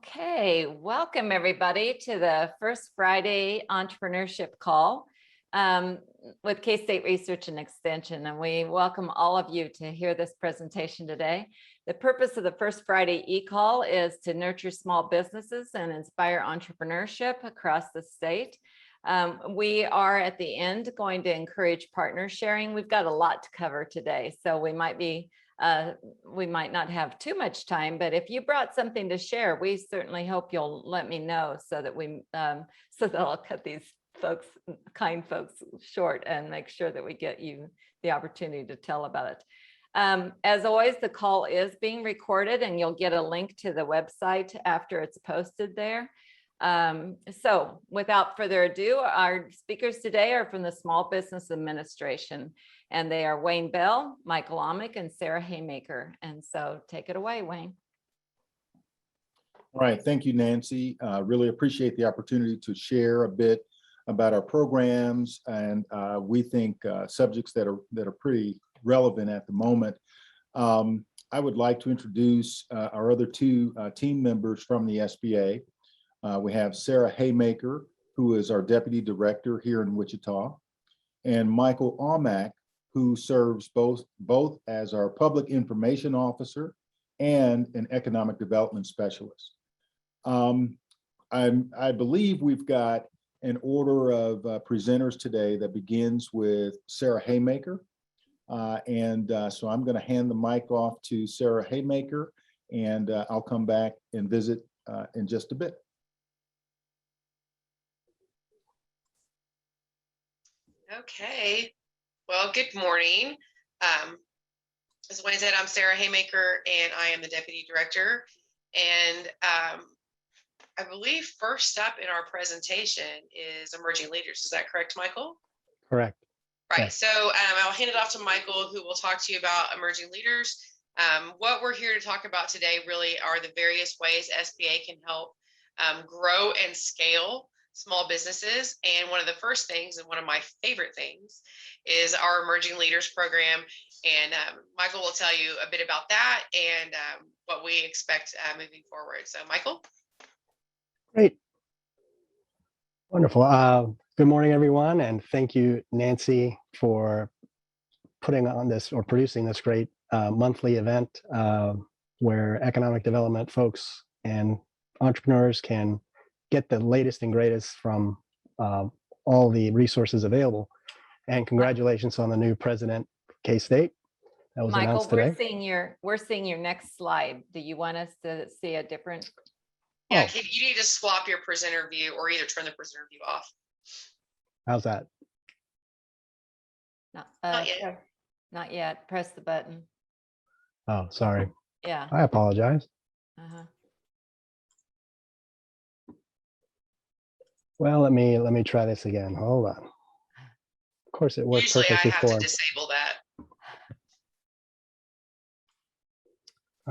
Okay, welcome everybody to the First Friday Entrepreneurship Call with K-State Research and Extension. And we welcome all of you to hear this presentation today. The purpose of the First Friday e-call is to nurture small businesses and inspire entrepreneurship across the state. We are at the end going to encourage partner sharing. We've got a lot to cover today, so we might not have too much time, but if you brought something to share, we certainly hope you'll let me know so that I'll cut these kind folks short and make sure that we get you the opportunity to tell about it. As always, the call is being recorded and you'll get a link to the website after it's posted there. So without further ado, our speakers today are from the Small Business Administration, and they are Wayne Bell, Michael Aumack, and Sarah Haymaker. And so take it away, Wayne. All right, thank you, Nancy. Really appreciate the opportunity to share a bit about our programs, and we think subjects that are pretty relevant at the moment. I would like to introduce our other two team members from the SBA. We have Sarah Haymaker, who is our Deputy Director here in Wichita, and Michael Aumack, who serves both as our Public Information Officer and an Economic Development Specialist. I believe we've got an order of presenters today that begins with Sarah Haymaker. So I'm going to hand the mic off to Sarah Haymaker, and I'll come back and visit in just a bit. Okay, well, good morning. As Wayne said, I'm Sarah Haymaker, and I am the Deputy Director. And I believe first up in our presentation is emerging leaders. Is that correct, Michael? Correct. Right. Yes. So I'll hand it off to Michael, who will talk to you about emerging leaders. What we're here to talk about today really are the various ways SBA can help grow and scale small businesses. And one of the first things, and one of my favorite things, is our Emerging Leaders Program. And Michael will tell you a bit about that and what we expect moving forward. So Michael. Great. Wonderful. Good morning, everyone. And thank you, Nancy, for putting on this or producing this great monthly event where economic development folks and entrepreneurs can get the latest and greatest from all the resources available. And congratulations on the new president, K-State. That was Michael, announced today. we're seeing your next slide. Do you want us to see a different? Yeah, you need to swap your presenter view or either turn the presenter view off. How's that? Not yet. Not yet. Press the button. Oh, sorry. Yeah. I apologize. Well, let me try this again. Hold on. Of course, it worked Usually perfectly I have for to him. disable that.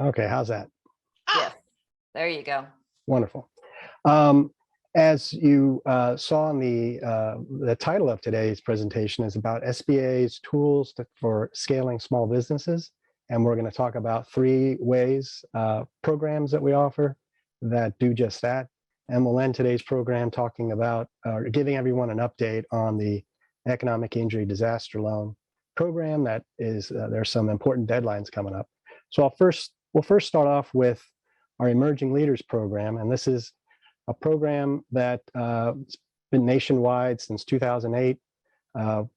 Okay, how's that? Yes. There you go. Wonderful. As you saw in the title of today's presentation is about SBA's tools for scaling small businesses. And we're going to talk about three ways, programs that we offer that do just that. And we'll end today's program talking about giving everyone an update on the Economic Injury Disaster Loan program. That is, there's some important deadlines coming up. So we'll first start off with our Emerging Leaders Program. And this is a program that has been nationwide since 2008.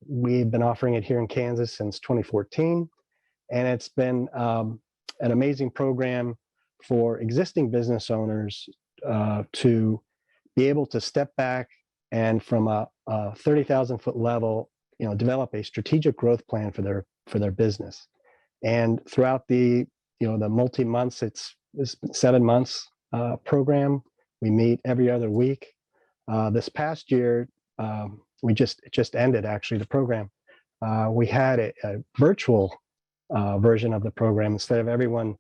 We've been offering it here in Kansas since 2014. And it's been an amazing program for existing business owners to be able to step back and from a 30,000-foot level, develop a strategic growth plan for their business. And throughout the multi-months, it's 7 months program. We meet every other week. This past year, it just ended actually the program. We had a virtual version of the program instead of everyone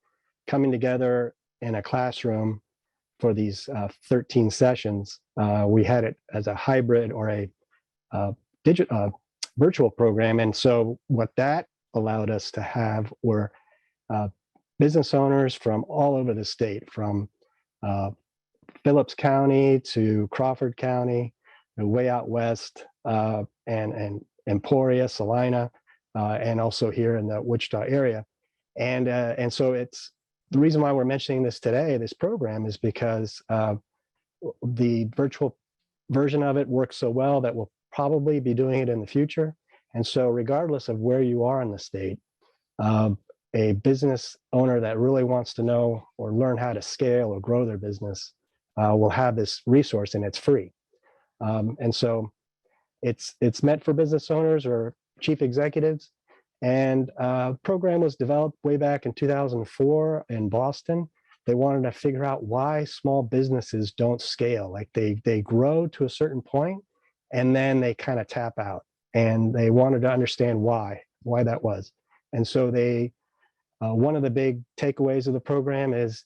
coming together in a classroom for these 13 sessions. We had it as a hybrid or a virtual program. And so what that allowed us to have were business owners from all over the state, from Phillips County to Crawford County, way out west, and Emporia, Salina, and also here in the Wichita area. And so it's the reason why we're mentioning this today, this program, is because the virtual version of it works so well that we'll probably be doing it in the future. And so regardless of where you are in the state, a business owner that really wants to know or learn how to scale or grow their business will have this resource, and it's free. And so it's meant for business owners or chief executives. And program was developed way back in 2004 in Boston. They wanted to figure out why small businesses don't scale. Like they grow to a certain point and then they kind of tap out. And they wanted to understand why that was. And so one of the big takeaways of the program is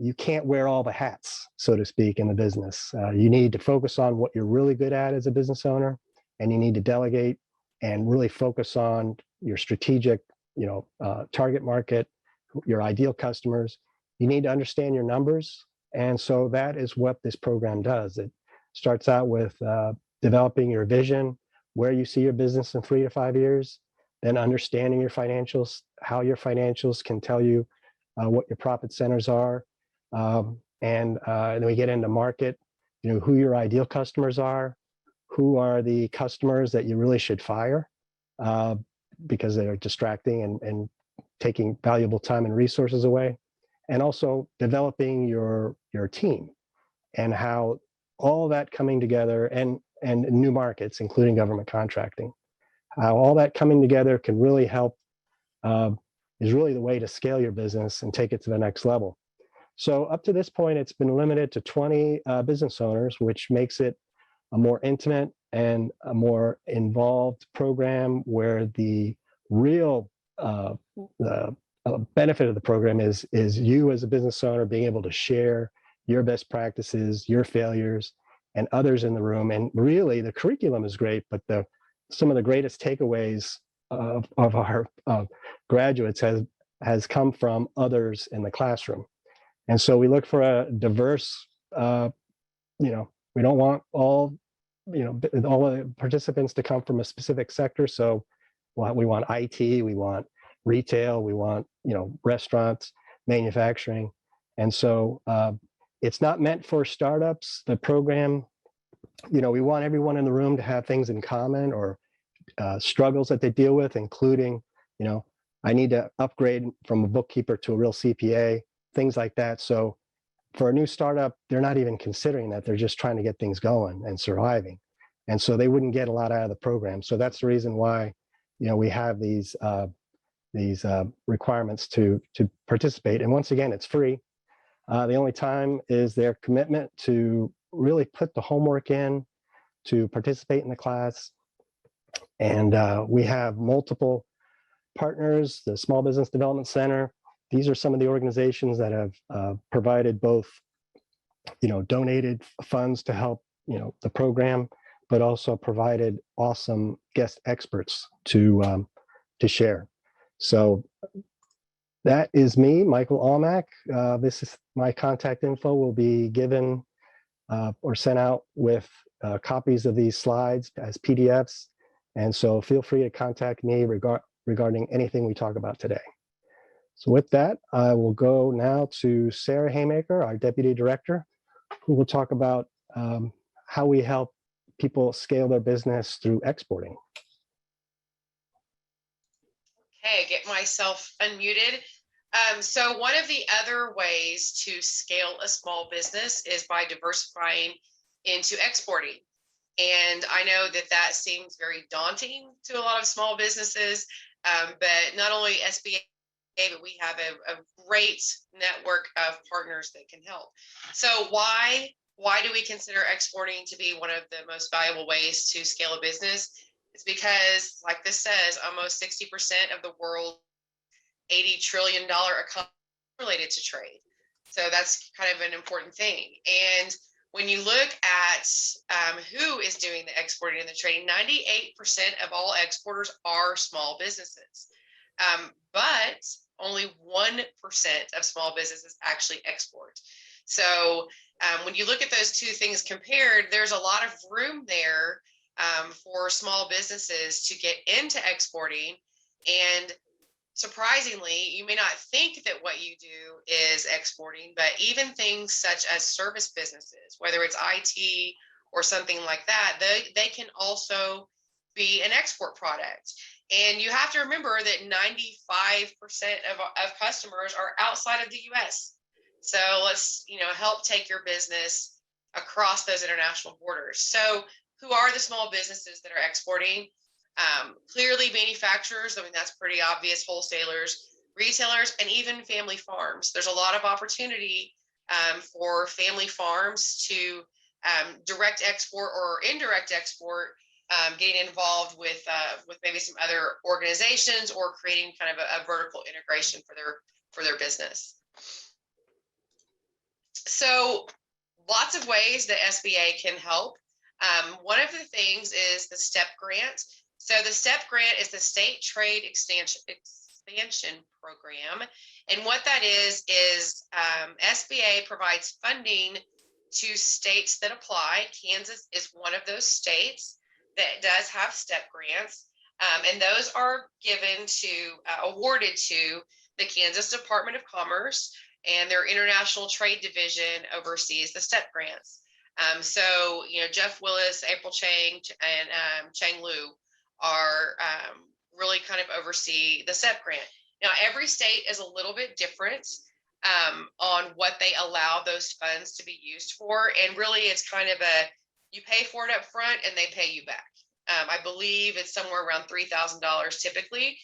you can't wear all the hats, so to speak, in the business. You need to focus on what you're really good at as a business owner, and you need to delegate and really focus on your strategic, target market, your ideal customers. You need to understand your numbers. And so that is what this program does. It starts out with developing your vision, where you see your business in 3 to 5 years, then understanding your financials, how your financials can tell you what your profit centers are. And then we get into market, who your ideal customers are, who are the customers that you really should fire because they're distracting and taking valuable time and resources away. And also developing your team and how all that coming together and new markets, including government contracting, how all that coming together can really help is really the way to scale your business and take it to the next level. So up to this point, it's been limited to 20 business owners, which makes it a more intimate and a more involved program where the real benefit of the program is you as a business owner being able to share your best practices, your failures, and others in the room. And really, the curriculum is great, but some of the greatest takeaways of our graduates has come from others in the classroom. And so we look for a diverse, we don't want all the participants to come from a specific sector. So we want IT, we want retail, we want, restaurants, manufacturing. And so it's not meant for startups. The program, we want everyone in the room to have things in common or struggles that they deal with, including, I need to upgrade from a bookkeeper to a real CPA, things like that. So for a new startup, they're not even considering that. They're just trying to get things going and surviving. And so they wouldn't get a lot out of the program. So that's the reason why, we have these requirements to participate. And once again, it's free. The only time is their commitment to really put the homework in, to participate in the class. And we have multiple partners, the Small Business Development Center. These are some of the organizations that have provided both, donated funds to help, the program, but also provided awesome guest experts to share. So that is me, Michael Aumack. This is my contact info will be given or sent out with copies of these slides as PDFs. And so feel free to contact me regarding anything we talk about today. So with that, I will go now to Sarah Haymaker, our Deputy Director, who will talk about how we help people scale their business through exporting. Okay, get myself unmuted. So one of the other ways to scale a small business is by diversifying into exporting. And I know that seems very daunting to a lot of small businesses, but not only SBA, but we have a great network of partners that can help. So why do we consider exporting to be one of the most valuable ways to scale a business? It's because, like this says, almost 60% of the world's $80 trillion economy is related to trade. So that's kind of an important thing. And when you look at who is doing the exporting and the trading, 98% of all exporters are small businesses. But only 1% of small businesses actually export. So when you look at those two things compared, there's a lot of room there for small businesses to get into exporting. And surprisingly, you may not think that what you do is exporting, but even things such as service businesses, whether it's IT or something like that, they can also be an export product. And you have to remember that 95% of customers are outside of the US. So let's, help take your business across those international borders. So who are the small businesses that are exporting? Clearly manufacturers, I mean, that's pretty obvious, wholesalers, retailers, and even family farms. There's a lot of opportunity for family farms to direct export or indirect export, getting involved with maybe some other organizations or creating kind of a vertical integration for their business. So lots of ways that SBA can help. One of the things is the STEP grant. So the STEP grant is the State Trade Expansion Program. And what that is SBA provides funding to states that apply. Kansas is one of those states that does have STEP grants. And those are awarded to the Kansas Department of Commerce, and their International Trade Division oversees the STEP grants. So, Jeff Willis, April Chang, and Chang Lu are really kind of oversee the STEP grant. Now, every state is a little bit different on what they allow those funds to be used for. And really, it's kind of you pay for it up front and they pay you back. I believe it's somewhere around $3,000 typically.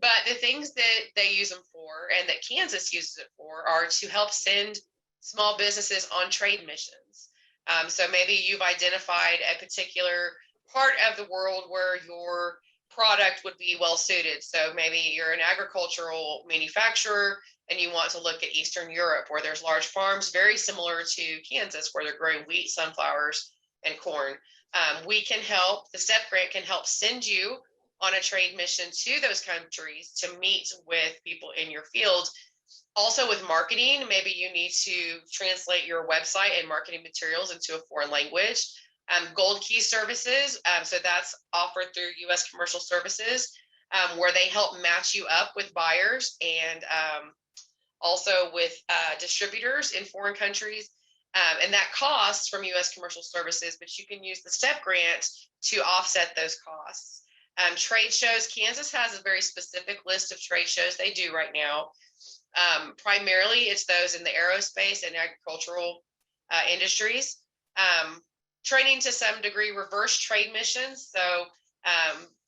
But the things that they use them for and that Kansas uses it for are to help send small businesses on trade missions. So maybe you've identified a particular part of the world where your product would be well suited. So maybe you're an agricultural manufacturer and you want to look at Eastern Europe, where there's large farms very similar to Kansas, where they're growing wheat, sunflowers, and corn. The STEP grant can help send you on a trade mission to those countries to meet with people in your field. Also with marketing, maybe you need to translate your website and marketing materials into a foreign language. Gold Key services, so that's offered through U.S. Commercial Services, where they help match you up with buyers and also with distributors in foreign countries. And that costs from U.S. Commercial Services, but you can use the STEP grant to offset those costs. Trade shows, Kansas has a very specific list of trade shows they do right now. Primarily, it's those in the aerospace and agricultural industries. Training to some degree reverse trade missions. So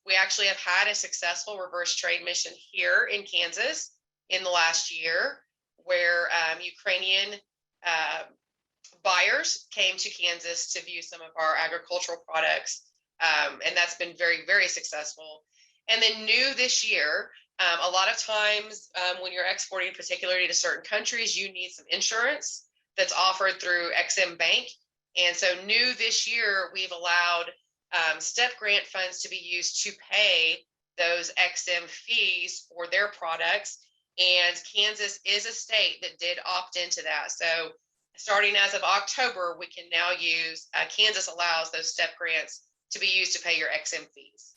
we actually have had a successful reverse trade mission here in Kansas in the last year, where Ukrainian buyers came to Kansas to view some of our agricultural products. And that's been very, very successful. And then new this year, a lot of times when you're exporting, particularly to certain countries, you need some insurance that's offered through XM Bank. And so new this year, we've allowed STEP grant funds to be used to pay those XM fees for their products. And Kansas is a state that did opt into that. So starting as of October, we can now use, Kansas allows those STEP grants to be used to pay your XM fees.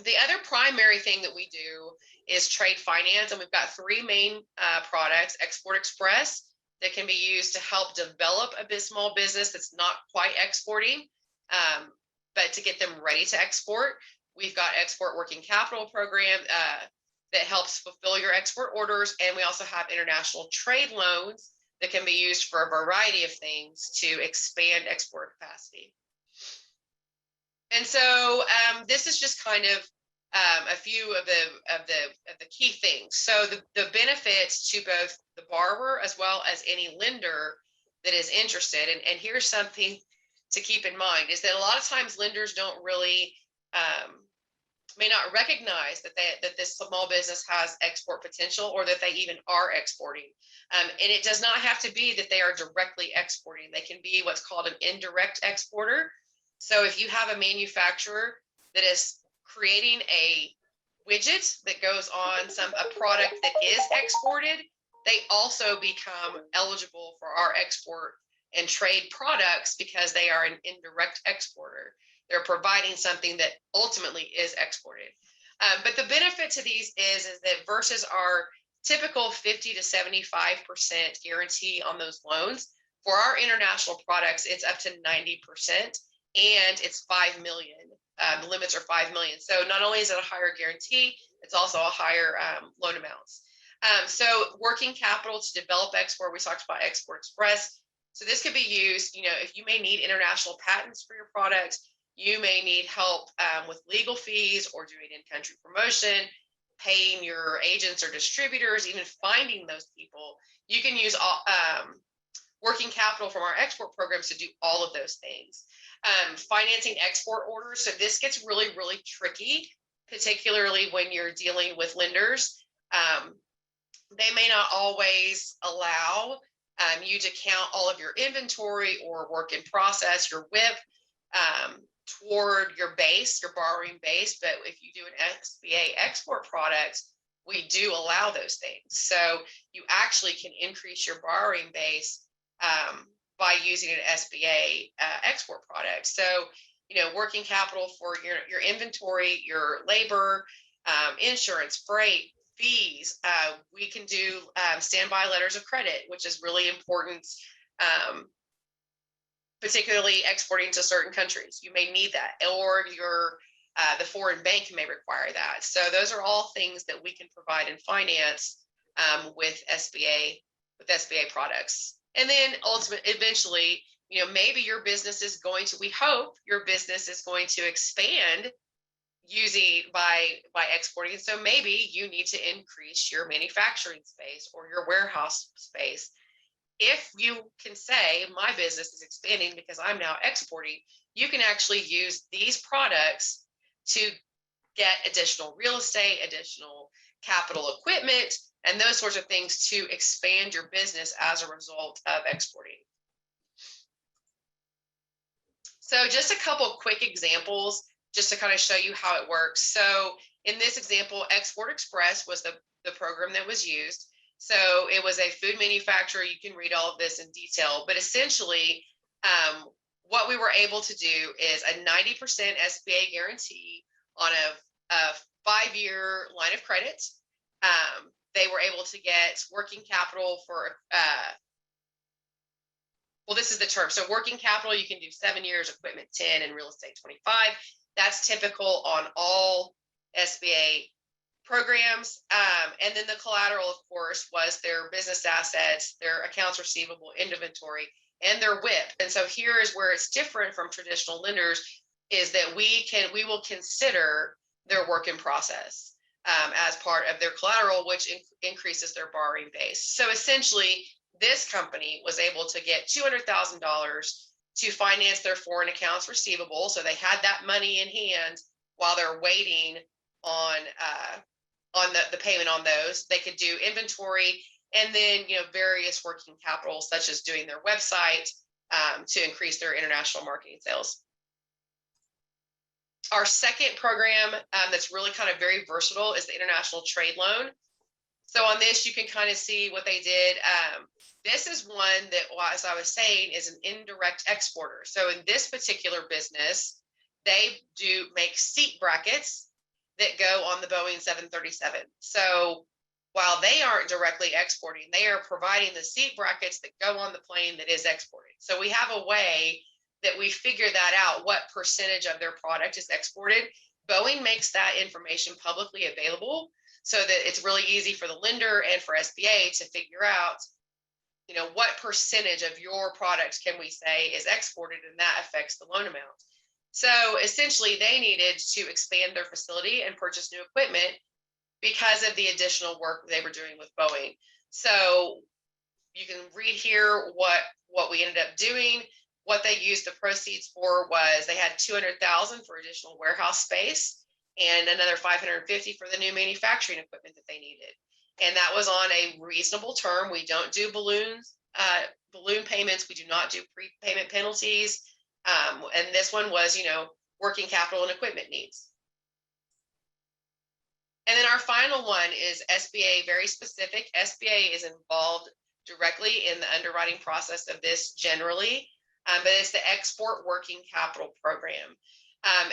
The other primary thing that we do is trade finance, and we've got three main products: Export Express, that can be used to help develop a small business that's not quite exporting, but to get them ready to export. We've got Export Working Capital Program that helps fulfill your export orders, and we also have international trade loans that can be used for a variety of things to expand export capacity. And so this is just kind of a few of the key things. So the benefits to both the borrower as well as any lender that is interested. And here's something to keep in mind, is that a lot of times lenders don't really may not recognize that this small business has export potential, or that they even are exporting. And it does not have to be that they are directly exporting. They can be what's called an indirect exporter. So if you have a manufacturer that is creating a widget that goes on a product that is exported, they also become eligible for our export and trade products because they are an indirect exporter. They're providing something that ultimately is exported. But the benefit to these is that versus our typical 50 to 75% guarantee on those loans, for our international products, it's up to 90%, and it's 5 million. The limits are 5 million. So not only is it a higher guarantee, it's also a higher loan amounts. So working capital to develop export, we talked about Export Express. So this could be used, if you may need international patents for your products, you may need help with legal fees or doing in-country promotion, paying your agents or distributors, even finding those people. You can use working capital from our export programs to do all of those things. Financing export orders. So this gets really, really tricky, particularly when you're dealing with lenders. They may not always allow you to count all of your inventory or work in process, your WIP, toward your base, your borrowing base. But if you do an SBA export product, we do allow those things. So you actually can increase your borrowing base by using an SBA export product. So, working capital for your inventory, your labor, insurance, freight, fees. We can do standby letters of credit, which is really important, particularly exporting to certain countries. You may need that, or the foreign bank may require that. So those are all things that we can provide and finance with SBA products. And then eventually, maybe your business is going to, we hope your business is going to expand using by exporting. So maybe you need to increase your manufacturing space or your warehouse space. If you can say my business is expanding because I'm now exporting, you can actually use these products to get additional real estate, additional capital equipment, and those sorts of things to expand your business as a result of exporting. So just a couple of quick examples just to kind of show you how it works. So in this example, Export Express was the program that was used. So it was a food manufacturer. You can read all of this in detail, but essentially what we were able to do is a 90% SBA guarantee on a 5-year line of credit. They were able to get working capital for, well, this is the term. So working capital, you can do 7 years, equipment 10, and real estate 25. That's typical on all SBA programs. And then the collateral, of course, was their business assets, their accounts receivable, inventory, and their WIP. And so here is where it's different from traditional lenders, is that we will consider their work in process as part of their collateral, which increases their borrowing base. So essentially, this company was able to get $200,000 to finance their foreign accounts receivable. So they had that money in hand while they're waiting on the payment on those. They could do inventory and then various working capital, such as doing their website to increase their international marketing sales. Our second program that's really kind of very versatile is the International Trade Loan. So on this, you can kind of see what they did. This is one that, as I was saying, is an indirect exporter. So in this particular business, they do make seat brackets that go on the Boeing 737. So while they aren't directly exporting, they are providing the seat brackets that go on the plane that is exported. So we have a way that we figure that out, what percentage of their product is exported. Boeing makes that information publicly available so that it's really easy for the lender and for SBA to figure out, what percentage of your product can we say is exported, and that affects the loan amount. So essentially, they needed to expand their facility and purchase new equipment because of the additional work they were doing with Boeing. So you can read here what we ended up doing. What they used the proceeds for was they had $200,000 for additional warehouse space and another $550 for the new manufacturing equipment that they needed. And that was on a reasonable term. We don't do balloon payments. We do not do prepayment penalties. And this one was, working capital and equipment needs. And then our final one is SBA, very specific. SBA is involved directly in the underwriting process of this generally, but it's the Export Working Capital Program.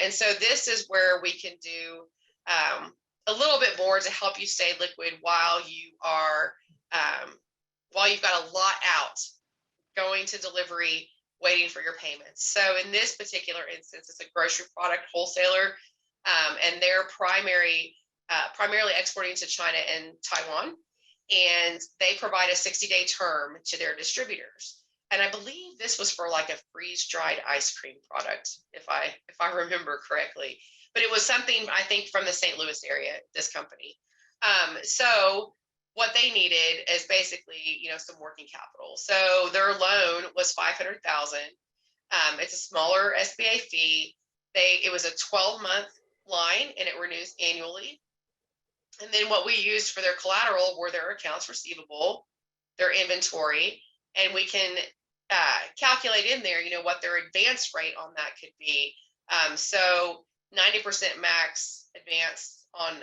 And so this is where we can do a little bit more to help you stay liquid while you are, while you've got a lot out going to delivery, waiting for your payments. So in this particular instance, it's a grocery product wholesaler, and they're primarily exporting to China and Taiwan, and they provide a 60-day term to their distributors. And I believe this was for like a freeze-dried ice cream product, if I remember correctly. But it was something, I think, from the St. Louis area, this company. So what they needed is basically, some working capital. So their loan was $500,000. It's a smaller SBA fee. It was a 12-month line, and it renews annually. And then what we used for their collateral were their accounts receivable, their inventory, and we can calculate in there, what their advance rate on that could be. So 90% max advance on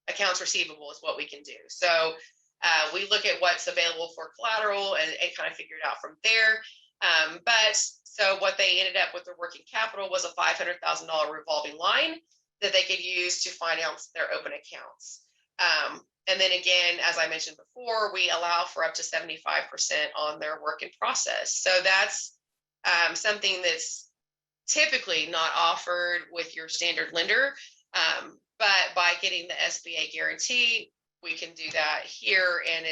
accounts receivable is what we can do. So we look at what's available for collateral and kind of figure it out from there. So what they ended up with their working capital was a $500,000 revolving line that they could use to finance their open accounts. And then again, as I mentioned before, we allow for up to 75% on their work in process. So that's something that's typically not offered with your standard lender. But by getting the SBA guarantee, we can do that here, and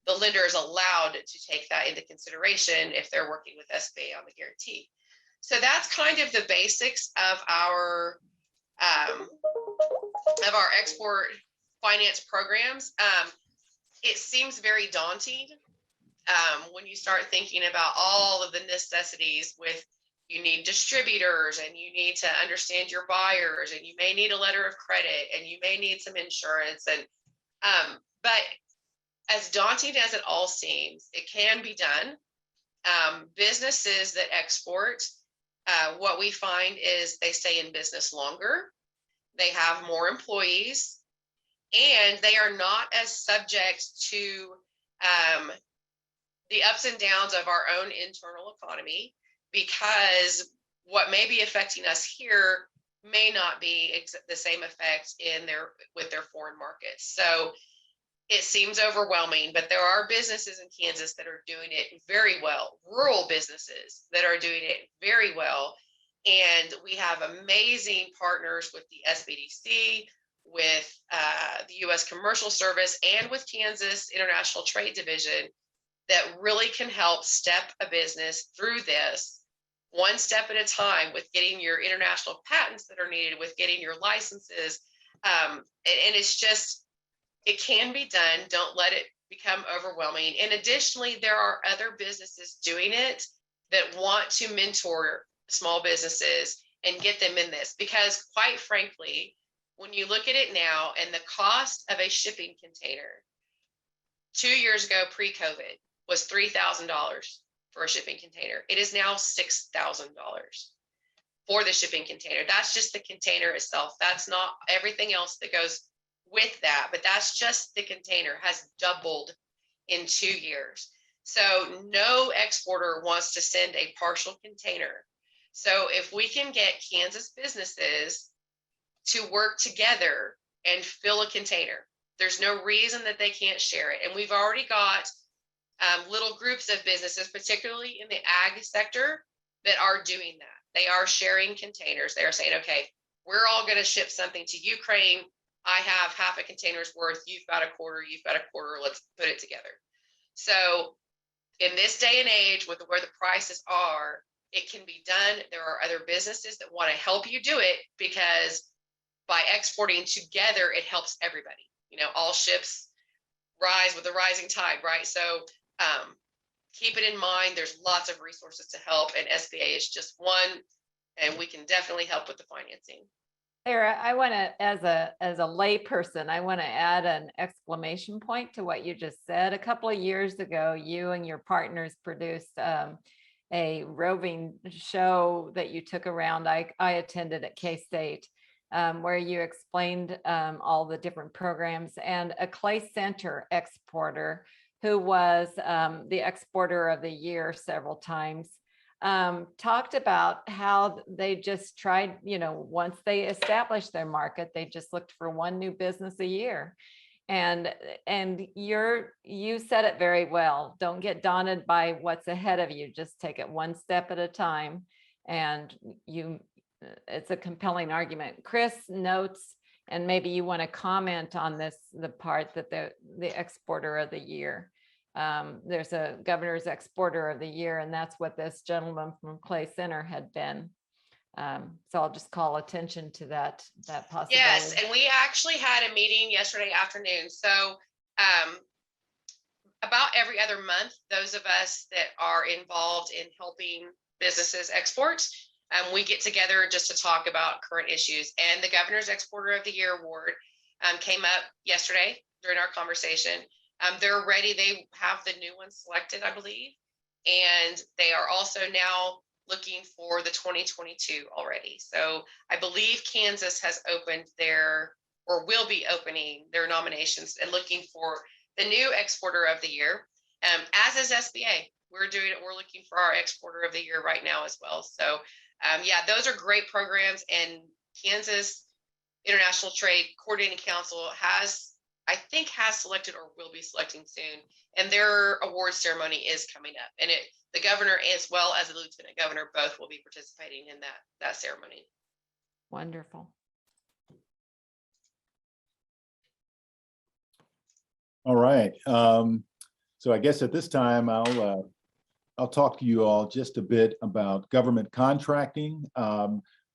the lender is allowed to take that into consideration if they're working with SBA on the guarantee. So that's kind of the basics of our export finance programs. It seems very daunting when you start thinking about all of the necessities with, you need distributors, and you need to understand your buyers, and you may need a letter of credit, and you may need some insurance. And but as daunting as it all seems, it can be done. Businesses that export, what we find is they stay in business longer, they have more employees, and they are not as subject to the ups and downs of our own internal economy, because what may be affecting us here may not be the same effect with their foreign markets. So it seems overwhelming, but there are businesses in Kansas that are doing it very well, rural businesses that are doing it very well. And we have amazing partners with the SBDC, with the U.S. Commercial Service, and with Kansas International Trade Division that really can help step a business through this one step at a time, with getting your international patents that are needed, with getting your licenses. And it's just, it can be done. Don't let it become overwhelming. And additionally, there are other businesses doing it that want to mentor small businesses and get them in this, because quite frankly, when you look at it now, and the cost of a shipping container 2 years ago, pre-COVID, was $3,000 for a shipping container. It is now $6,000 for the shipping container. That's just the container itself. That's not everything else that goes with that, but that's just the container has doubled in 2 years. So no exporter wants to send a partial container. So if we can get Kansas businesses to work together and fill a container, there's no reason that they can't share it. And we've already got little groups of businesses, particularly in the ag sector, that are doing that. They are sharing containers. They are saying, okay, we're all going to ship something to Ukraine. I have half a container's worth. You've got a quarter. You've got a quarter. Let's put it together. So in this day and age, with where the prices are, it can be done. There are other businesses that want to help you do it, because by exporting together, it helps everybody. All ships rise with the rising tide, right? So keep it in mind. There's lots of resources to help, and SBA is just one, and we can definitely help with the financing. Sarah, I want to, as a lay person, I want to add an exclamation point to what you just said. A couple of years ago, you and your partners produced a roving show that you took around. I attended at K-State, where you explained all the different programs, and a clay center exporter who was the exporter of the year several times, talked about how they just tried, once they established their market, they just looked for one new business a year. And you said it very well. Don't get daunted by what's ahead of you. Just take it one step at a time. And it's a compelling argument. Chris notes, and maybe you want to comment on this, the part that the exporter of the year. There's a governor's exporter of the year, and that's what this gentleman from Clay Center had been. So I'll just call attention to that possibility. Yes, and we actually had a meeting yesterday afternoon. So about every other month, those of us that are involved in helping businesses export, we get together just to talk about current issues. And the Governor's Exporter of the Year award came up yesterday during our conversation. They're ready. They have the new one selected, I believe. And they are also now looking for the 2022 already. So I believe Kansas has opened or will be opening their nominations and looking for the new exporter of the year, as is SBA. We're looking for our exporter of the year right now as well. So yeah, those are great programs, and Kansas International Trade Coordinating Council has selected or will be selecting soon, and their award ceremony is coming up, and the governor as well as the lieutenant governor both will be participating in that ceremony. Wonderful. All right. So I guess at this time, I'll talk to you all just a bit about government contracting.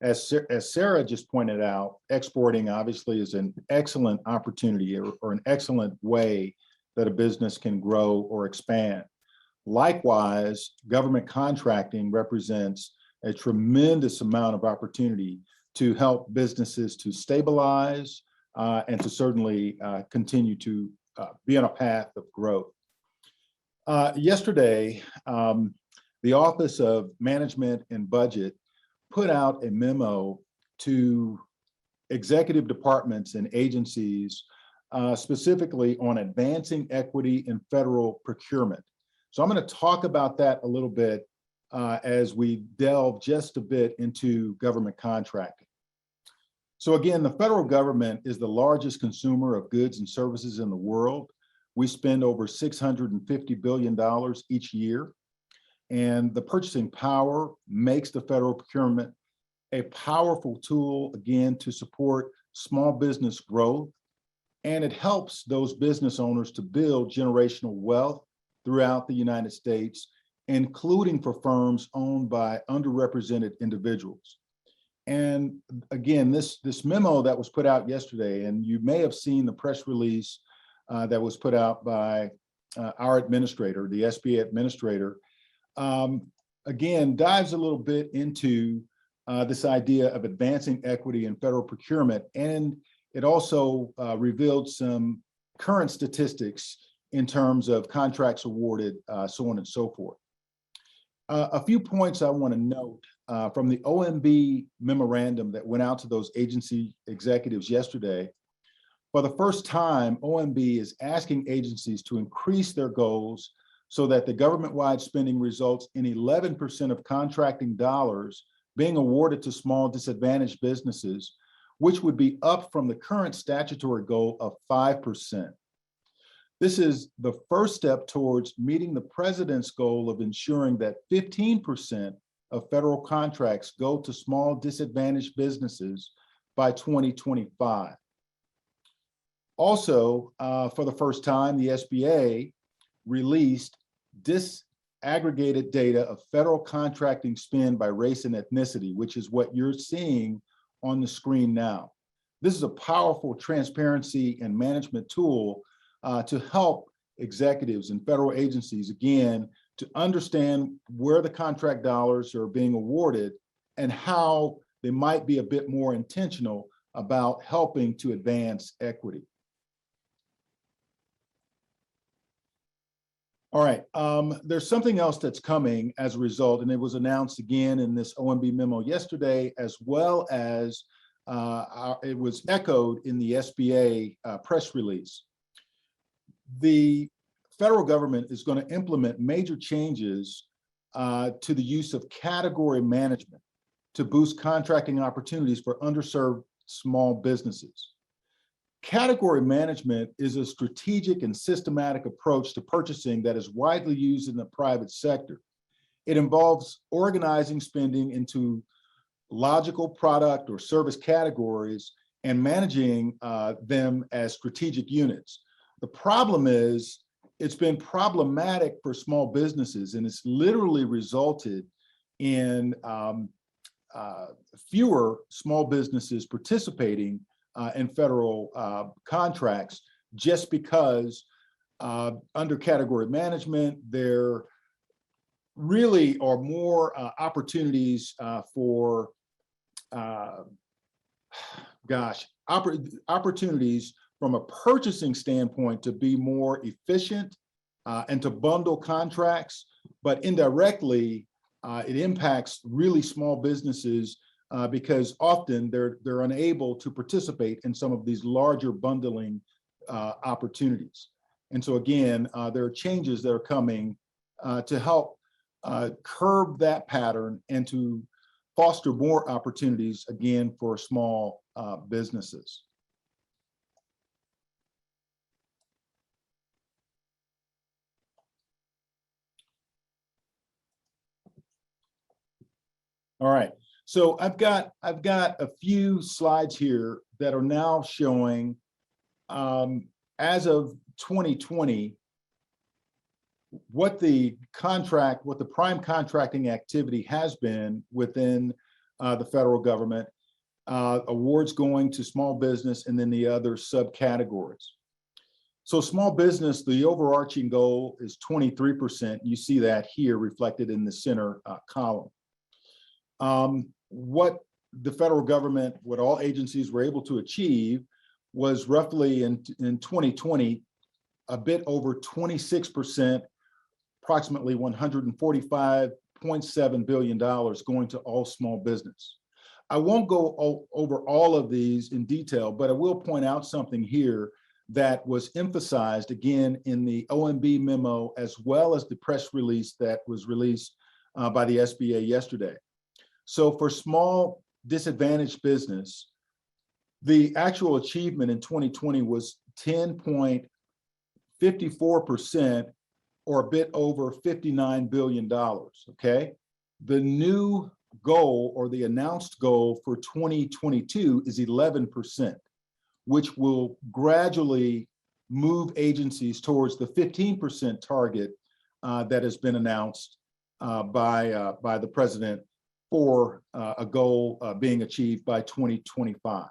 As Sarah just pointed out, exporting obviously is an excellent opportunity or an excellent way that a business can grow or expand. Likewise, government contracting represents a tremendous amount of opportunity to help businesses to stabilize and to certainly continue to be on a path of growth. Yesterday, the Office of Management and Budget put out a memo to executive departments and agencies specifically on advancing equity in federal procurement. So I'm going to talk about that a little bit as we delve just a bit into government contracting. So again, the federal government is the largest consumer of goods and services in the world. We spend over $650 billion each year. And the purchasing power makes the federal procurement a powerful tool, again, to support small business growth. And it helps those business owners to build generational wealth throughout the United States, including for firms owned by underrepresented individuals. And again, this memo that was put out yesterday, and you may have seen the press release that was put out by our administrator, the SBA administrator, again, dives a little bit into this idea of advancing equity in federal procurement. And it also revealed some current statistics in terms of contracts awarded, so on and so forth. A few points I want to note from the OMB memorandum that went out to those agency executives yesterday. For the first time, OMB is asking agencies to increase their goals so that the government-wide spending results in 11% of contracting dollars being awarded to small disadvantaged businesses, which would be up from the current statutory goal of 5%. This is the first step towards meeting the president's goal of ensuring that 15% of federal contracts go to small disadvantaged businesses by 2025. Also, for the first time, the SBA released disaggregated data of federal contracting spend by race and ethnicity, which is what you're seeing on the screen now. This is a powerful transparency and management tool to help executives and federal agencies, again, to understand where the contract dollars are being awarded and how they might be a bit more intentional about helping to advance equity. All right, there's something else that's coming as a result, and it was announced again in this OMB memo yesterday, as well as it was echoed in the SBA press release. The federal government is going to implement major changes to the use of category management to boost contracting opportunities for underserved small businesses. Category management is a strategic and systematic approach to purchasing that is widely used in the private sector. It involves organizing spending into logical product or service categories and managing them as strategic units. The problem is it's been problematic for small businesses, and it's literally resulted in fewer small businesses participating in federal contracts, just because under category management, there really are more opportunities for, opportunities from a purchasing standpoint to be more efficient and to bundle contracts, but indirectly, it impacts really small businesses because often they're unable to participate in some of these larger bundling opportunities. And so again, there are changes that are coming to help curb that pattern and to foster more opportunities, again, for small businesses. All right, so I've got a few slides here that are now showing, as of 2020, what the prime contracting activity has been within the federal government, awards going to small business, and then the other subcategories. So small business, the overarching goal is 23%. You see that here reflected in the center column. What the federal government, what all agencies were able to achieve was roughly in 2020, a bit over 26%, approximately $145.7 billion going to all small business. I won't go over all of these in detail, but I will point out something here that was emphasized again in the OMB memo, as well as the press release that was released by the SBA yesterday. So for small disadvantaged business, the actual achievement in 2020 was 10.54%, or a bit over $59 billion, okay? The new goal, or the announced goal for 2022, is 11%, which will gradually move agencies towards the 15% target that has been announced by the president for a goal being achieved by 2025.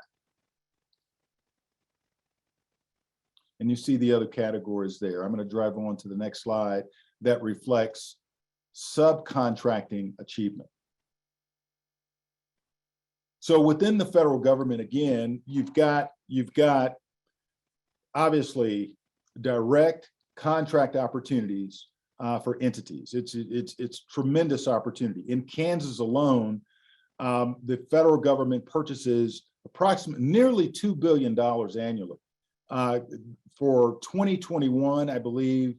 And you see the other categories there. I'm going to drive on to the next slide that reflects subcontracting achievement. So within the federal government, again, you've got obviously direct contract opportunities for entities. It's tremendous opportunity. In Kansas alone, the federal government purchases approximately nearly $2 billion annually. For 2021, I believe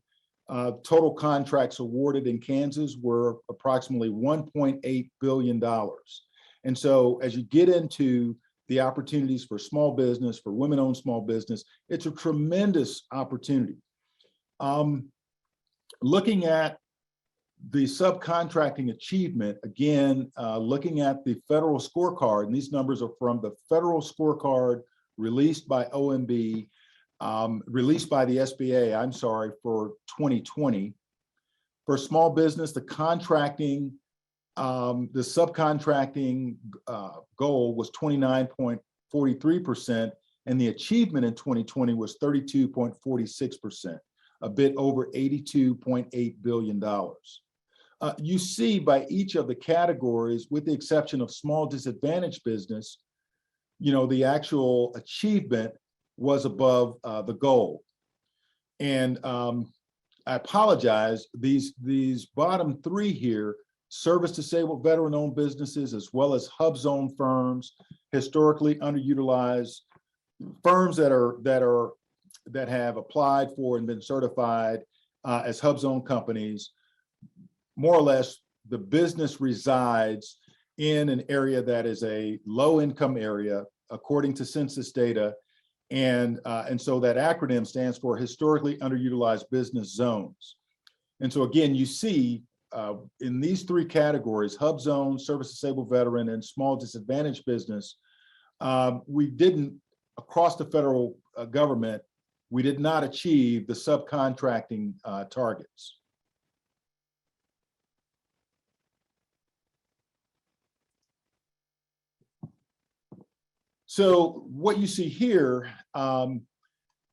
total contracts awarded in Kansas were approximately $1.8 billion. And so as you get into the opportunities for small business, for women-owned small business, it's a tremendous opportunity. Looking at the subcontracting achievement, again, looking at the federal scorecard, and these numbers are from the federal scorecard released by OMB, released by the SBA, I'm sorry, for 2020. For small business, the contracting, the subcontracting goal was 29.43%, and the achievement in 2020 was 32.46%, a bit over $82.8 billion. You see by each of the categories, with the exception of small disadvantaged business, you know, the actual achievement was above the goal. And I apologize, these bottom three here service disabled veteran-owned businesses, as well as hub zone firms, historically underutilized firms that have applied for and been certified as hub zone companies. More or less, the business resides in an area that is a low-income area, according to census data, and so that acronym stands for historically underutilized business zones. And so again, you see in these three categories, hub zone, service disabled veteran, and small disadvantaged business, we didn't, across the federal government, we did not achieve the subcontracting targets. So what you see here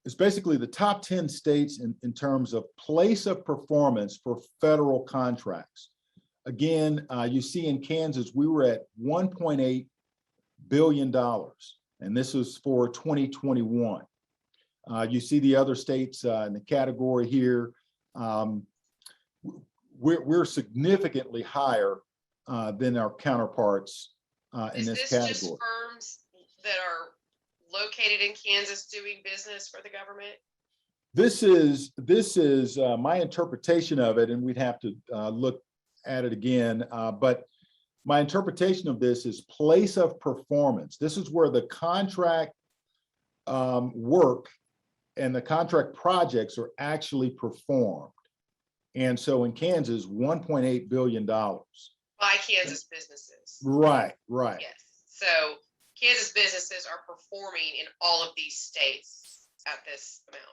is basically the top 10 states in terms of place of performance for federal contracts. Again, you see in Kansas, we were at $1.8 billion, and this was for 2021. You see the other states in the category here. We're significantly higher than our counterparts in this category. Is this just firms that are located in Kansas doing business for the government? This is my interpretation of it, and we'd have to look at it again. But my interpretation of this is place of performance. This is where the contract work and the contract projects are actually performed. And so in Kansas, $1.8 billion. By Kansas businesses. Right, right. Yes. So Kansas businesses are performing in all of these states at this amount.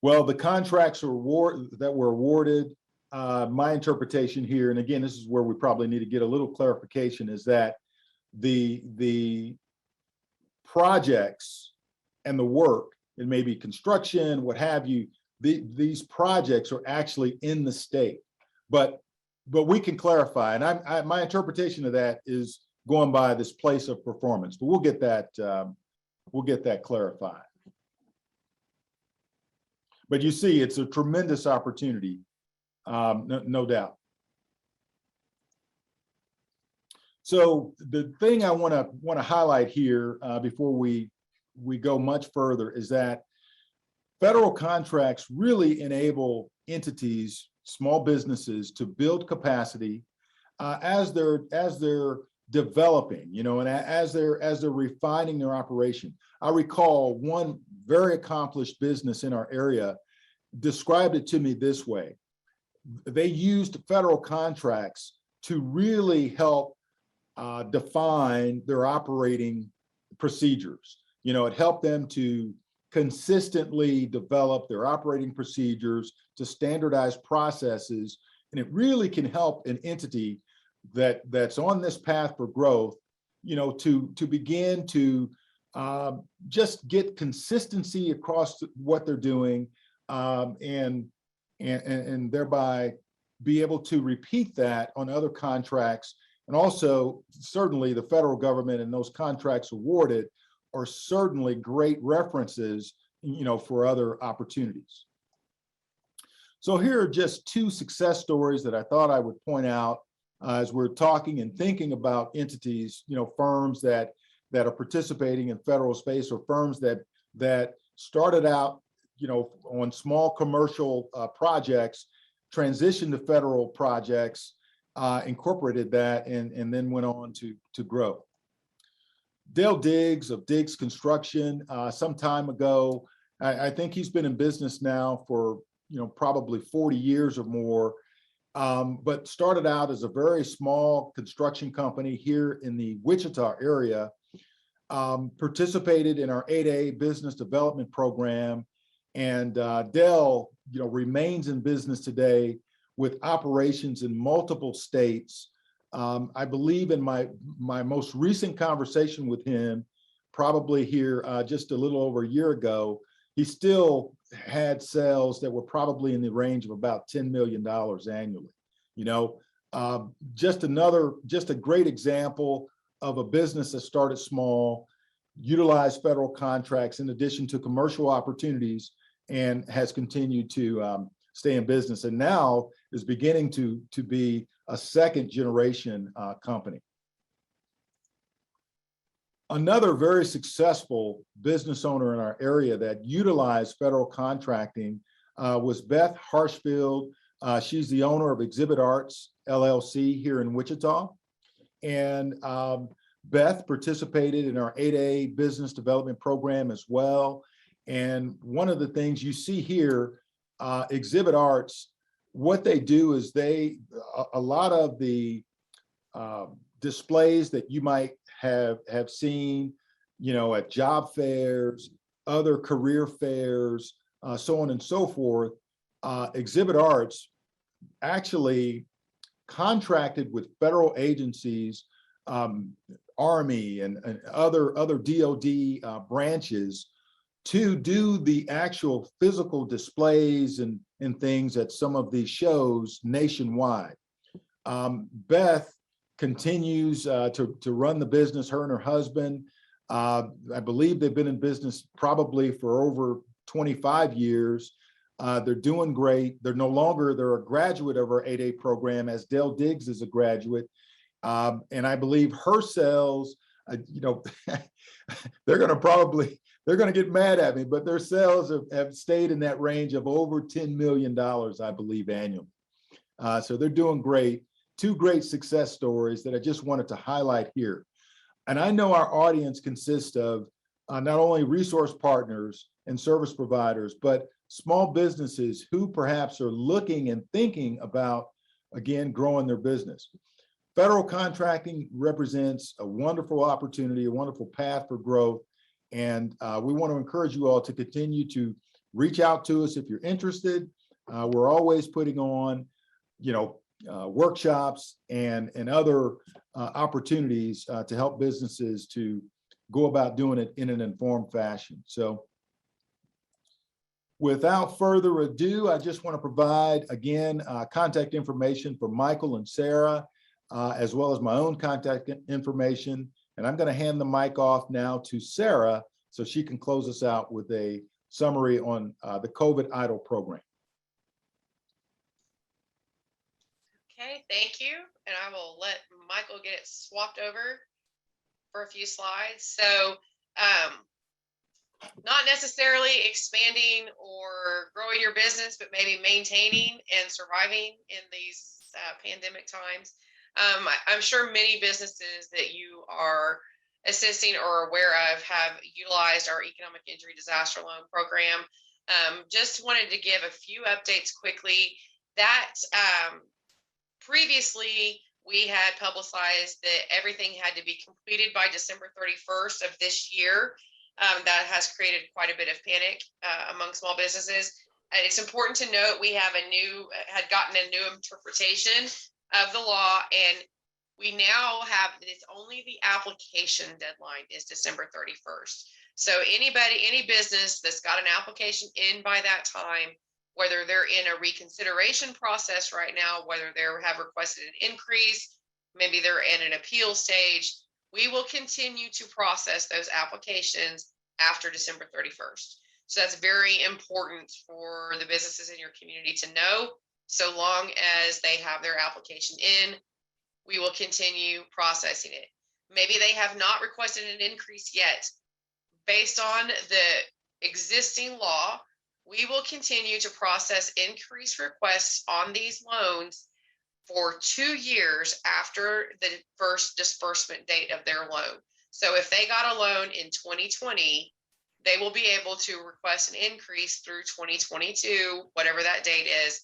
Well, the contracts that were awarded, my interpretation here, and again, this is where we probably need to get a little clarification, is that the projects and the work, it may be construction, what have you, these projects are actually in the state. But we can clarify, and my interpretation of that is going by this place of performance, but we'll get that clarified. But you see, it's a tremendous opportunity, no doubt. So the thing I want to highlight here before we go much further is that federal contracts really enable entities, small businesses, to build capacity as they're developing, and as they're refining their operation. I recall one very accomplished business in our area described it to me this way. They used federal contracts to really help define their operating procedures. It helped them to consistently develop their operating procedures, to standardize processes, and it really can help an entity that's on this path for growth, to begin to just get consistency across what they're doing, and thereby be able to repeat that on other contracts. And also, certainly the federal government and those contracts awarded are certainly great references, for other opportunities. So here are just two success stories that I thought I would point out as we're talking and thinking about entities, firms that are participating in federal space, or firms that started out, on small commercial projects, transitioned to federal projects, incorporated that, and then went on to grow. Dale Diggs of Diggs Construction, some time ago, I think he's been in business now for probably 40 years or more, but started out as a very small construction company here in the Wichita area, participated in our 8A business development program, and Dale remains in business today with operations in multiple states. I believe in my most recent conversation with him, probably here just a little over a year ago, he still had sales that were probably in the range of about $10 million annually. Just a great example of a business that started small, utilized federal contracts in addition to commercial opportunities, and has continued to stay in business, and now is beginning to be a second generation company. Another very successful business owner in our area that utilized federal contracting was Beth Harshfield. She's the owner of Exhibit Arts LLC here in Wichita. And Beth participated in our 8A business development program as well. And one of the things you see here, Exhibit Arts, what they do is a lot of the displays that you might have seen, at job fairs, other career fairs, so on and so forth. Exhibit Arts actually contracted with federal agencies, Army and other DoD branches to do the actual physical displays and things at some of these shows nationwide. Beth continues to run the business, her and her husband. I believe they've been in business probably for over 25 years. They're doing great. They're a graduate of our 8A program, as Dale Diggs is a graduate. And I believe her sales, they're going to get mad at me, but their sales have stayed in that range of over $10 million, I believe, annually. So they're doing great. Two great success stories that I just wanted to highlight here. And I know our audience consists of not only resource partners and service providers, but small businesses who perhaps are looking and thinking about, again, growing their business. Federal contracting represents a wonderful opportunity, a wonderful path for growth. And we want to encourage you all to continue to reach out to us if you're interested. We're always putting on, workshops and other opportunities to help businesses to go about doing it in an informed fashion. So without further ado, I just want to provide, again, contact information for Michael and Sarah, as well as my own contact information. And I'm going to hand the mic off now to Sarah so she can close us out with a summary on the COVID EIDL program. Okay, thank you. And I will let Michael get it swapped over for a few slides. So not necessarily expanding or growing your business, but maybe maintaining and surviving in these pandemic times. I'm sure many businesses that you are assisting or aware of have utilized our economic injury disaster loan program. Just wanted to give a few updates quickly. That previously we had publicized that everything had to be completed by December 31st of this year. That has created quite a bit of panic among small businesses. It's important to note we had gotten a new interpretation of the law, and we now have, it's only the application deadline is December 31st. So any business that's got an application in by that time, whether they're in a reconsideration process right now, whether they have requested an increase, maybe they're in an appeal stage, we will continue to process those applications after December 31st. So that's very important for the businesses in your community to know. So long as they have their application in, we will continue processing it. Maybe they have not requested an increase yet. Based on the existing law, we will continue to process increase requests on these loans for 2 years after the first disbursement date of their loan. So if they got a loan in 2020, they will be able to request an increase through 2022, whatever that date is,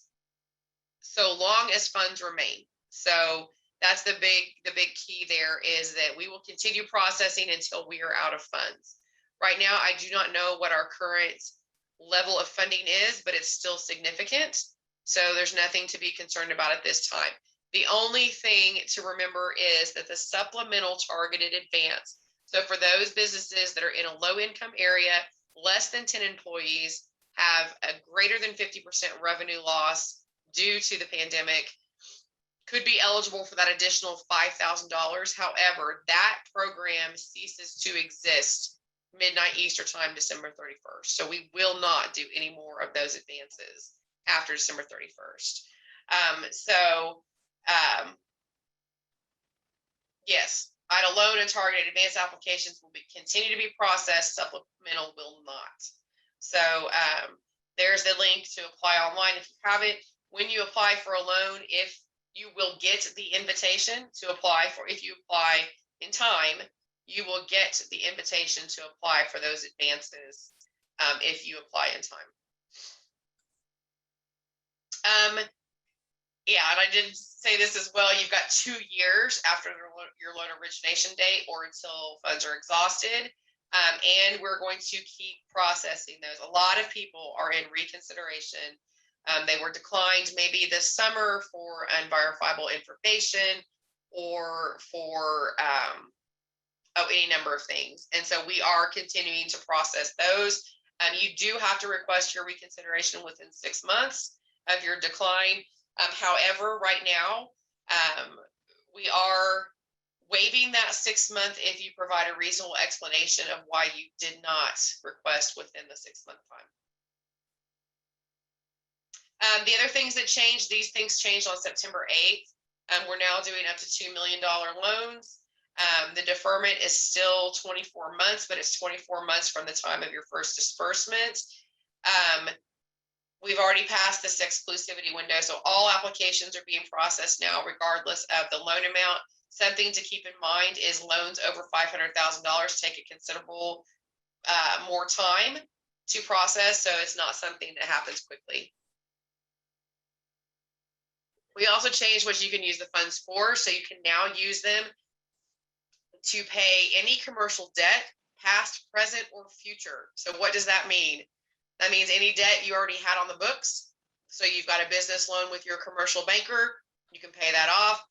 so long as funds remain. So that's the big key there, is that we will continue processing until we are out of funds. Right now, I do not know what our current level of funding is, but it's still significant. So there's nothing to be concerned about at this time. The only thing to remember is that the supplemental targeted advance. So for those businesses that are in a low income area, less than 10 employees, have a greater than 50% revenue loss due to the pandemic, could be eligible for that additional $5,000. However, that program ceases to exist midnight Eastern time, December 31st. So we will not do any more of those advances after December 31st. Yes, EIDL loan and targeted advance applications will continue to be processed. Supplemental will not. So there's the link to apply online if you have it. When you apply for a loan, if you will get the invitation to apply for, if you apply in time, you will get the invitation to apply for those advances if you apply in time. Yeah, and I did say this as well. You've got 2 years after your loan origination date or until funds are exhausted. And we're going to keep processing those. A lot of people are in reconsideration. They were declined maybe this summer for unverifiable information or for any number of things. And so we are continuing to process those. You do have to request your reconsideration within 6 months of your decline. However, right now, we are waiving that 6 month if you provide a reasonable explanation of why you did not request within the 6 month time. The other things that changed, these things changed on September 8th. We're now doing up to $2 million loans. The deferment is still 24 months, but it's 24 months from the time of your first disbursement. We've already passed this exclusivity window, so all applications are being processed now, regardless of the loan amount. Something to keep in mind is loans over $500,000 take a considerable more time to process, so it's not something that happens quickly. We also changed what you can use the funds for, so you can now use them to pay any commercial debt, past, present, or future. So what does that mean? That means any debt you already had on the books. So you've got a business loan with your commercial banker, you can pay that off.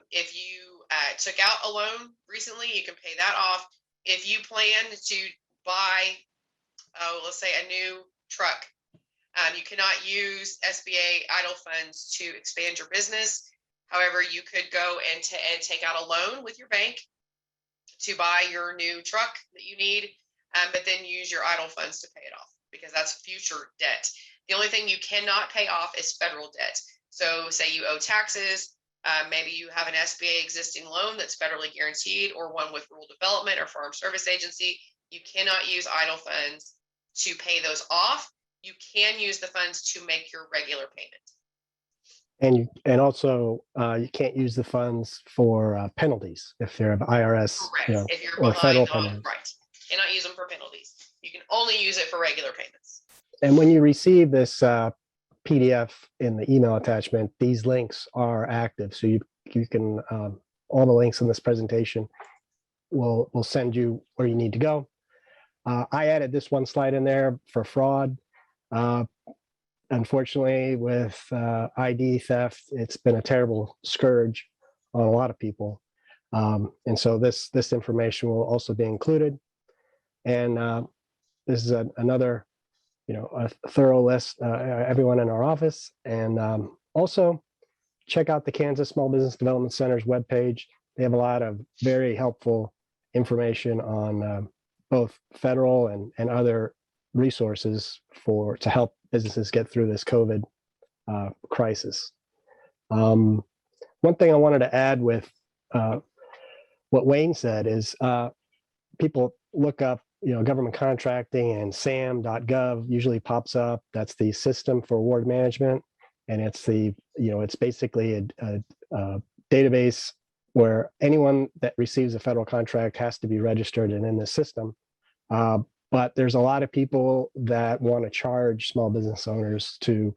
If you took out a loan recently, you can pay that off. If you plan to buy, let's say a new truck, you cannot use SBA EIDL funds to expand your business. However, you could go and take out a loan with your bank to buy your new truck that you need, but then use your EIDL funds to pay it off, because that's future debt. The only thing you cannot pay off is federal debt. So say you owe taxes, maybe you have an SBA existing loan that's federally guaranteed, or one with rural development or farm service agency. You cannot use EIDL funds to pay those off. You can use the funds to make your regular payment. And also you can't use the funds for penalties if they're of IRS, Correct. If you're or federal behind on, penalties. right. Cannot use them for penalties. You can only use it for regular payments. And when you receive this PDF in the email attachment, these links are active. So you can, all the links in this presentation will send you where you need to go. I added this one slide in there for fraud. Unfortunately, with ID theft, it's been a terrible scourge on a lot of people. And so this information will also be included. And this is another, a thorough list, everyone in our office. And also check out the Kansas Small Business Development Center's webpage. They have a lot of very helpful information on both federal and other resources to help businesses get through this COVID crisis. One thing I wanted to add with what Wayne said is people look up, government contracting, and sam.gov usually pops up. That's the System for Award Management. And it's it's basically a database where anyone that receives a federal contract has to be registered and in the system. But there's a lot of people that want to charge small business owners to,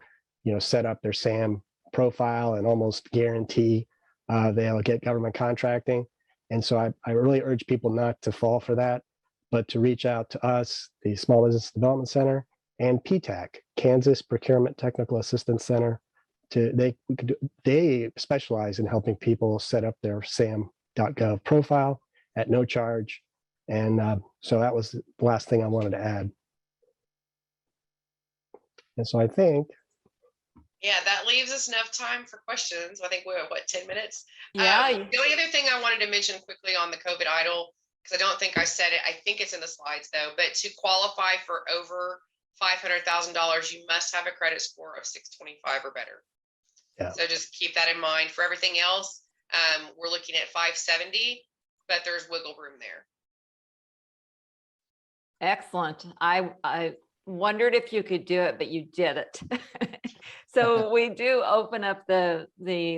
set up their SAM profile and almost guarantee they'll get government contracting. And so I really urge people not to fall for that, but to reach out to us, the Small Business Development Center, and PTAC, Kansas Procurement Technical Assistance Center. They specialize in helping people set up their sam.gov profile at no charge. And so that was the last thing I wanted to add. And so I think. Yeah, that leaves us enough time for questions. I think we're at 10 minutes? Yeah. The only other thing I wanted to mention quickly on the COVID EIDL, because I don't think I said it, I think it's in the slides though, but to qualify for over $500,000, you must have a credit score of 625 or better. Yeah. So just keep that in mind. For everything else, we're looking at 570, but there's wiggle room there. Excellent. I wondered if you could do it, but you did it. So we do open up the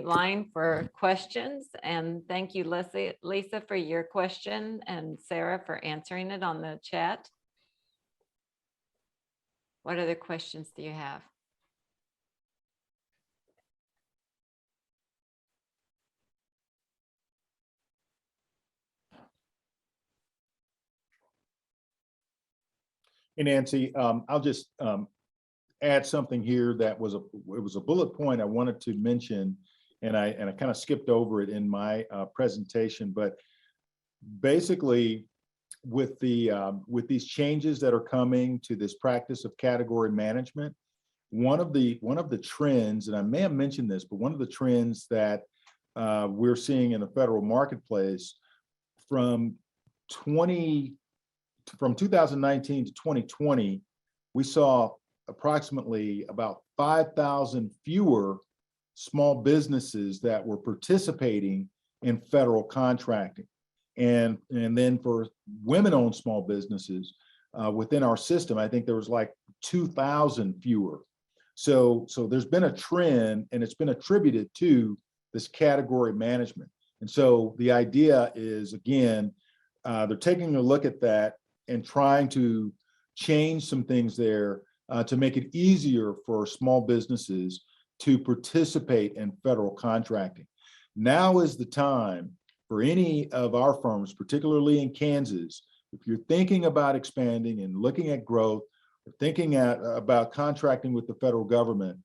line for questions, and thank you, Lisa, for your question, and Sarah for answering it on the chat. What other questions do you have? Hey, Nancy, I'll just add something here that was a bullet point I wanted to mention, and I kind of skipped over it in my presentation. But basically, with these changes that are coming to this practice of category management, one of the trends, and I may have mentioned this, but one of the trends that we're seeing in the federal marketplace from 2019 to 2020, we saw approximately about 5,000 fewer small businesses that were participating in federal contracting. And then for women-owned small businesses within our system, I think there was like 2,000 fewer. So there's been a trend, and it's been attributed to this category management. And so the idea is, again, they're taking a look at that and trying to change some things there to make it easier for small businesses to participate in federal contracting. Now is the time for any of our firms, particularly in Kansas, if you're thinking about expanding and looking at growth, or thinking about contracting with the federal government,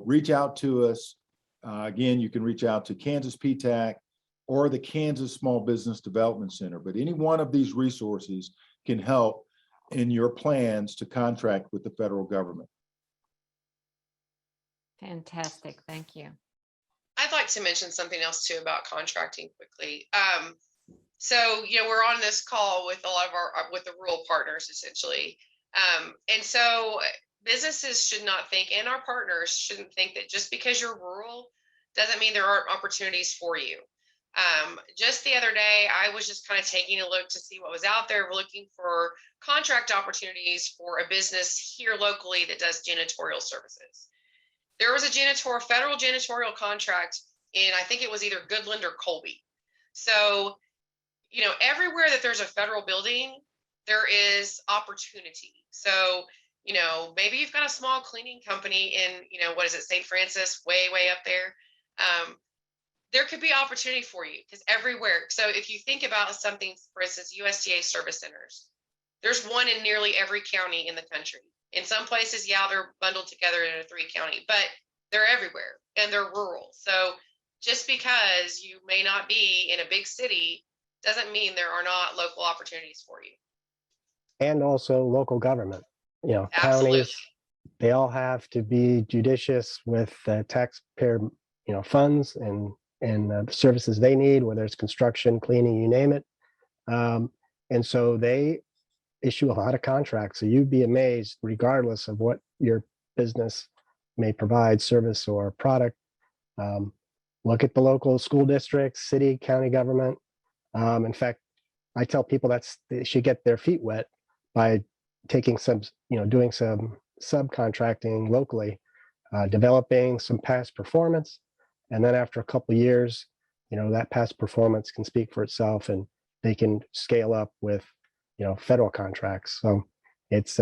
reach out to us. Again, you can reach out to Kansas PTAC or the Kansas Small Business Development Center, but any one of these resources can help in your plans to contract with the federal government. Fantastic. Thank you. I'd like to mention something else too about contracting quickly. So, we're on this call with a lot of with the rural partners essentially. And so businesses should not think, and our partners shouldn't think, that just because you're rural doesn't mean there aren't opportunities for you. Just the other day, I was just kind of taking a look to see what was out there. We're looking for contract opportunities for a business here locally that does janitorial services. There was a federal janitorial contract in, I think it was either Goodland or Colby. So, everywhere that there's a federal building, there is opportunity. So, maybe you've got a small cleaning company in, what is it, St. Francis, way up there. There could be opportunity for you because everywhere. So if you think about something, for instance, USDA service centers, there's one in nearly every county in the country. In some places, yeah, they're bundled together in a 3-county, but they're everywhere and they're rural. So just because you may not be in a big city doesn't mean there are not local opportunities for you. And also local government, Absolutely. counties, they all have to be judicious with taxpayer, funds and the services they need, whether it's construction, cleaning, you name it. And so they issue a lot of contracts. So you'd be amazed, regardless of what your business may provide, service or product. Look at the local school districts, city, county government. In fact, I tell people they should get their feet wet by taking doing some subcontracting locally, developing some past performance. And then after a couple of years, that past performance can speak for itself and they can scale up with, federal contracts. So it's,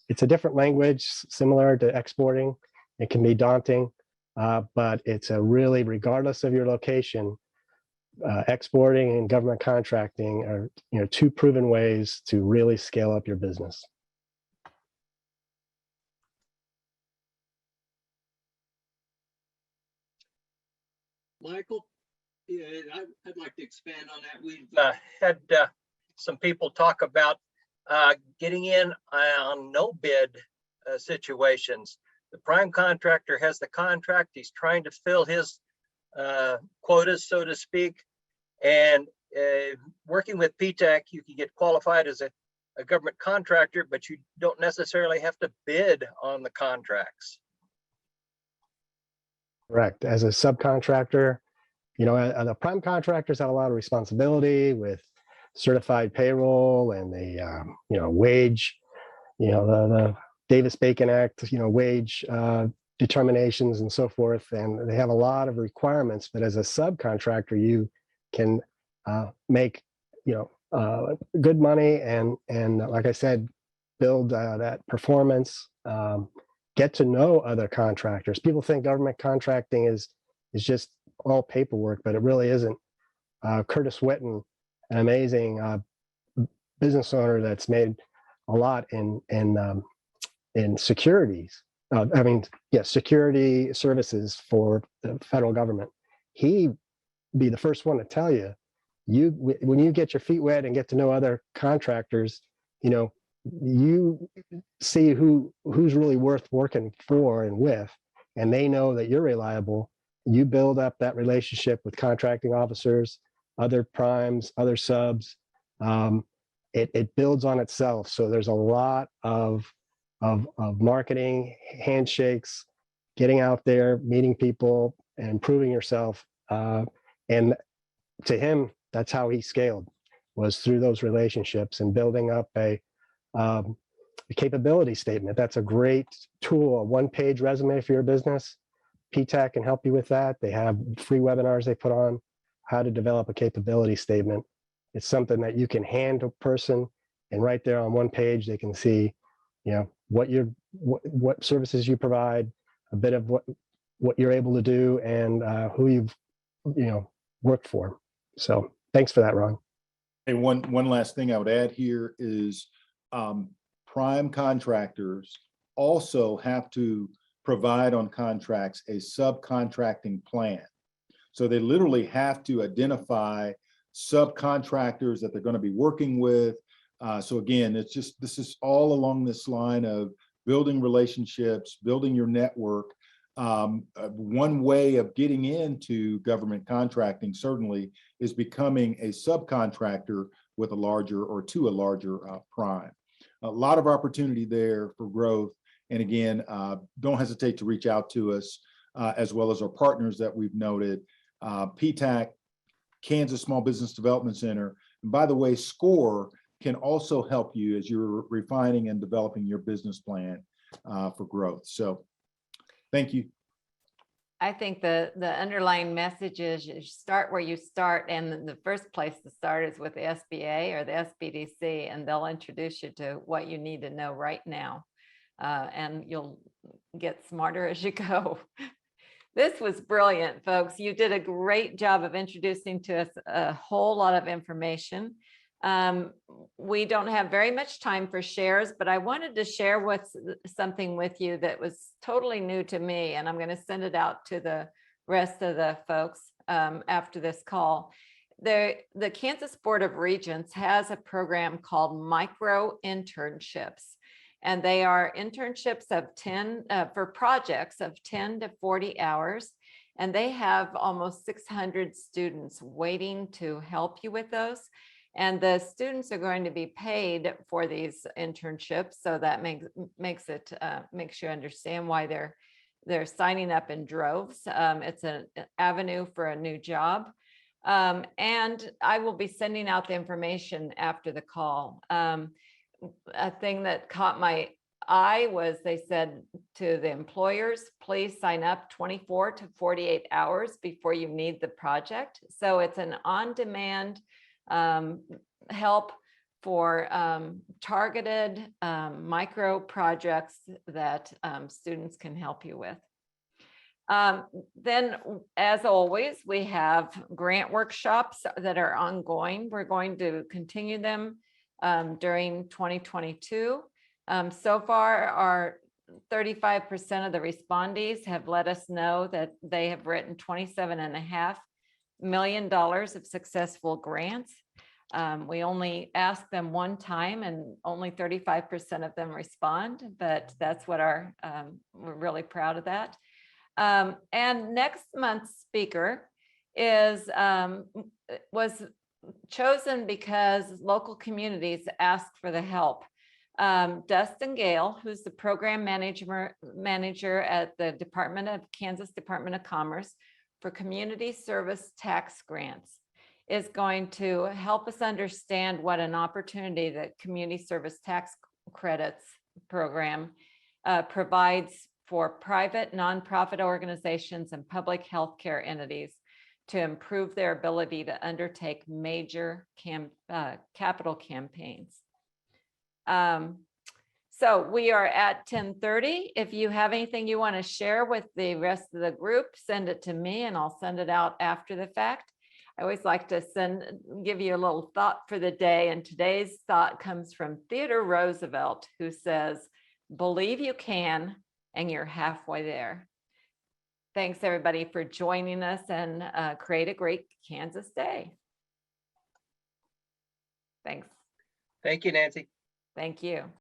it's a different language, similar to exporting. It can be daunting, but it's a really, regardless of your location, exporting and government contracting are, two proven ways to really scale up your business. Michael, yeah, I'd like to expand on that. We've had some people talk about getting in on no bid situations. The prime contractor has the contract. He's trying to fill his quotas, so to speak. And working with PTAC, you can get qualified as a a government contractor, but you don't necessarily have to bid on the contracts. Correct. As a subcontractor, the prime contractors have a lot of responsibility with certified payroll and the wage, the Davis-Bacon Act, wage determinations and so forth. And they have a lot of requirements, but as a subcontractor, you can make, good money and like I said, build that performance, get to know other contractors. People think government contracting is just all paperwork, but it really isn't. Curtis Witten, an amazing business owner that's made a lot in securities. Security services for the federal government. He'd be the first one to tell you, when you get your feet wet and get to know other contractors, you see who's really worth working for and with, and they know that you're reliable. You build up that relationship with contracting officers, other primes, other subs. It builds on itself. So there's a lot of marketing, handshakes, getting out there, meeting people, and proving yourself. And to him, that's how he scaled, was through those relationships and building up a capability statement. That's a great tool, a one-page resume for your business. PTAC can help you with that. They have free webinars they put on how to develop a capability statement. It's something that you can hand to a person, and right there on one page, they can see, what services you provide, a bit of what you're able to do, and who you've worked for. So thanks for that, Ron. And one last thing I would add here is prime contractors also have to provide on contracts a subcontracting plan. So they literally have to identify subcontractors that they're going to be working with. So again, this is all along this line of building relationships, building your network. One way of getting into government contracting certainly is becoming a subcontractor with a larger prime. A lot of opportunity there for growth. And again, don't hesitate to reach out to us, as well as our partners that we've noted, PTAC, Kansas Small Business Development Center. And by the way, SCORE can also help you as you're refining and developing your business plan for growth. So thank you. I think the underlying message is you start where you start, and the first place to start is with the SBA or the SBDC, and they'll introduce you to what you need to know right now, and you'll get smarter as you go. This was brilliant, folks. You did a great job of introducing to us a whole lot of information. We don't have very much time for shares, but I wanted to share something with you that was totally new to me, and I'm going to send it out to the rest of the folks after this call. The Kansas Board of Regents has a program called micro internships, and they are internships of 10 for projects of 10 to 40 hours. And they have almost 600 students waiting to help you with those. And the students are going to be paid for these internships. So that makes you understand why they're signing up in droves. It's an avenue for a new job. And I will be sending out the information after the call. A thing that caught my eye was they said to the employers, please sign up 24 to 48 hours before you need the project. So it's an on-demand help for targeted micro projects that students can help you with. Then, as always, we have grant workshops that are ongoing. We're going to continue them during 2022. So far, our 35% of the respondees have let us know that they have written $27.5 million of successful grants. We only ask them one time and only 35% of them respond, but that's what we're really proud of that. And next month's speaker was chosen because local communities asked for the help. Dustin Gale, who's the program manager at the Kansas Department of Commerce for Community Service Tax Grants, is going to help us understand what an opportunity that Community Service Tax Credits program provides for private nonprofit organizations and public healthcare entities to improve their ability to undertake major capital campaigns. So we are at 10:30. If you have anything you want to share with the rest of the group, send it to me and I'll send it out after the fact. I always like to give you a little thought for the day. And today's thought comes from Theodore Roosevelt, who says, "Believe you can, and you're halfway there." Thanks everybody for joining us, and create a great Kansas day. Thanks. Thank you, Nancy. Thank you.